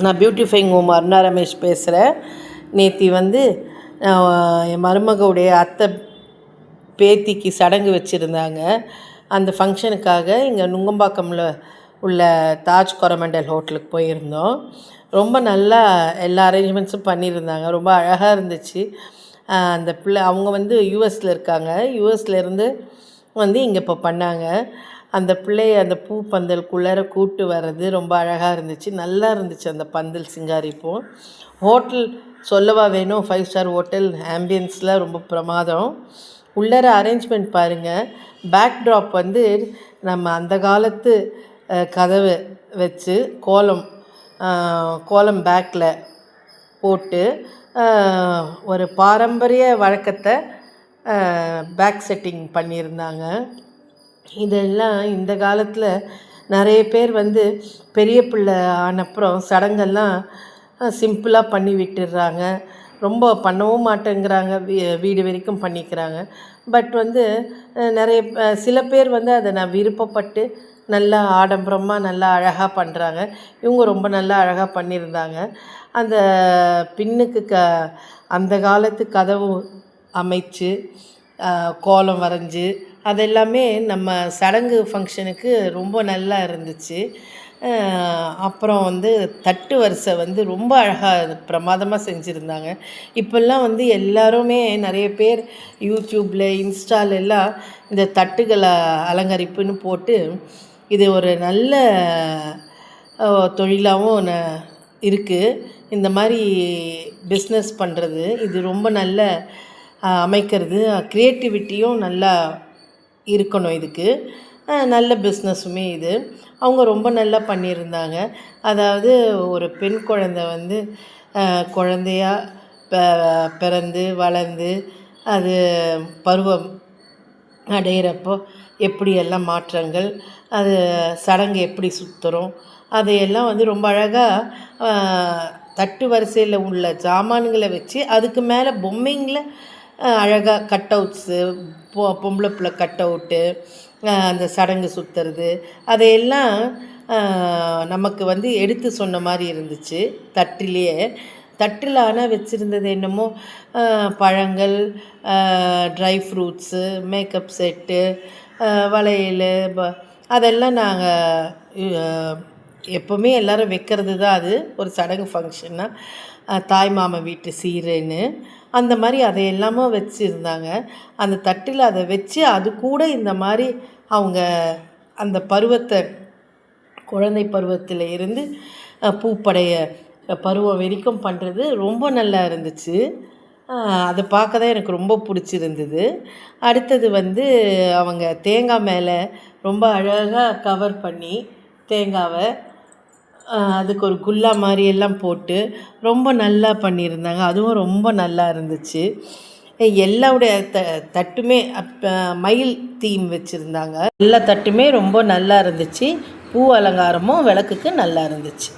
நான் beautifying home Aruna Ramesh பேசுகிறேன். நேற்று வந்து என் மருமகளுடைய அத்தை பேத்திக்கு சடங்கு வச்சுருந்தாங்க. அந்த ஃபங்க்ஷனுக்காக இங்கே நுங்கம்பாக்கமில் உள்ள தாஜ் கொரமண்டல் ஹோட்டலுக்கு போயிருந்தோம். ரொம்ப நல்லா எல்லா அரேஞ்ச்மெண்ட்ஸும் பண்ணியிருந்தாங்க. ரொம்ப அழகாக இருந்துச்சு. அந்த பிள்ளை அவங்க வந்து யூஎஸில் இருக்காங்க. யூஎஸ்லேருந்து வந்து இங்கே இப்போ பண்ணாங்க. அந்த பிள்ளைய அந்த பூ பந்தலுக்குள்ளார கூட்டு வர்றது ரொம்ப அழகாக இருந்துச்சு. நல்லா இருந்துச்சு அந்த பந்தல் சிங்காரிப்போம். ஹோட்டல் சொல்லவா வேணும், 5 ஸ்டார் ஹோட்டல். ஆம்பியன்ஸ்லாம் ரொம்ப பிரமாதம். உள்ளார அரேஞ்ச்மெண்ட் பாருங்கள். பேக் ட்ராப் வந்து நம்ம அந்த காலத்து கதவு வச்சு கோலம் பேக்கில் போட்டு ஒரு பாரம்பரிய வழக்கத்தை பேக் செட்டிங் பண்ணியிருந்தாங்க. இதெல்லாம் இந்த காலத்தில் நிறைய பேர் வந்து பெரிய பிள்ளை ஆனப்புறம் சடங்கெல்லாம் சிம்பிளாக பண்ணி விட்டுடுறாங்க. ரொம்ப பண்ணவும் மாட்டேங்கிறாங்க. வீடு வரைக்கும் பண்ணிக்கிறாங்க. பட் வந்து நிறைய சில பேர் வந்து அதை நான் விருப்பப்பட்டு நல்லா ஆடம்பரமாக நல்லா அழகாக பண்ணுறாங்க. இவங்க ரொம்ப நல்லா அழகாக பண்ணியிருந்தாங்க. அந்த பின்னுக்கு அந்த காலத்து கதவு அமைச்சு கோலம் வரைஞ்சி அதெல்லாமே நம்ம சடங்கு ஃபங்க்ஷனுக்கு ரொம்ப நல்லா இருந்துச்சு. அப்புறம் வந்து தட்டு வரிசை வந்து ரொம்ப அழகாக பிரமாதமாக செஞ்சுருந்தாங்க. இப்போல்லாம் வந்து எல்லாருமே நிறைய பேர் யூடியூப்பில் இன்ஸ்டாலெல்லாம் இந்த தட்டுகளை அலங்கரிப்புன்னு போட்டு இது ஒரு நல்ல தொழிலாகவும் இருக்குது. இந்த மாதிரி பிஸ்னஸ் பண்ணுறது இது ரொம்ப நல்ல அமைக்கிறது. க்ரியேட்டிவிட்டியும் நல்லா இருக்கணும். இதுக்கு நல்ல பிஸ்னஸுமே இது. அவங்க ரொம்ப நல்லா பண்ணியிருந்தாங்க. அதாவது ஒரு பெண் குழந்தை வந்து குழந்தையாக பிறந்து வளர்ந்து அது பருவம் அடையிறப்போ எப்படியெல்லாம் மாற்றங்கள், அது சடங்கு எப்படி சுற்றுறோம், அதையெல்லாம் வந்து ரொம்ப அழகாக தட்டு வரிசையில் உள்ள சாமான்களை வச்சு அதுக்கு மேலே பொம்மைங்களை அழகாக கட் அவுட்ஸு பொம்பளை பிள்ளை கட் அவுட்டு அந்த சடங்கு சுற்றுறது அதையெல்லாம் நமக்கு வந்து எடுத்து சொன்ன மாதிரி இருந்துச்சு. தட்டில் ஆனால் வச்சுருந்தது என்னமோ பழங்கள், ட்ரை ஃப்ரூட்ஸு, மேக்கப் செட்டு, வளையல் அதெல்லாம் நாங்கள் எப்போவுமே எல்லோரும் வைக்கிறது தான். அது ஒரு சடங்கு ஃபங்க்ஷன்னா தாய் மாமா வீட்டு சீருன்னு அந்த மாதிரி அதை எல்லாமே வச்சுருந்தாங்க. அந்த தட்டில் அதை வச்சு அது கூட இந்த மாதிரி அவங்க அந்த பருவத்தை குழந்தை பருவத்தில் இருந்து பூப்படைய பருவம் வரைக்கும் பண்ணுறது ரொம்ப நல்லா இருந்துச்சு. அதை பார்க்க தான் எனக்கு ரொம்ப பிடிச்சிருந்தது. அடுத்தது வந்து அவங்க தேங்காய் மேலே ரொம்ப அழகாக கவர் பண்ணி தேங்காவை அதுக்கு ஒரு குல்லா மாதிரியெல்லாம் போட்டு ரொம்ப நல்லா பண்ணியிருந்தாங்க. அதுவும் ரொம்ப நல்லா இருந்துச்சு. எல்லாருடைய தட்டுமே மயில் தீம் வச்சுருந்தாங்க. எல்லா தட்டுமே ரொம்ப நல்லா இருந்துச்சு. பூ அலங்காரமும் விளக்குக்கு நல்லா இருந்துச்சு.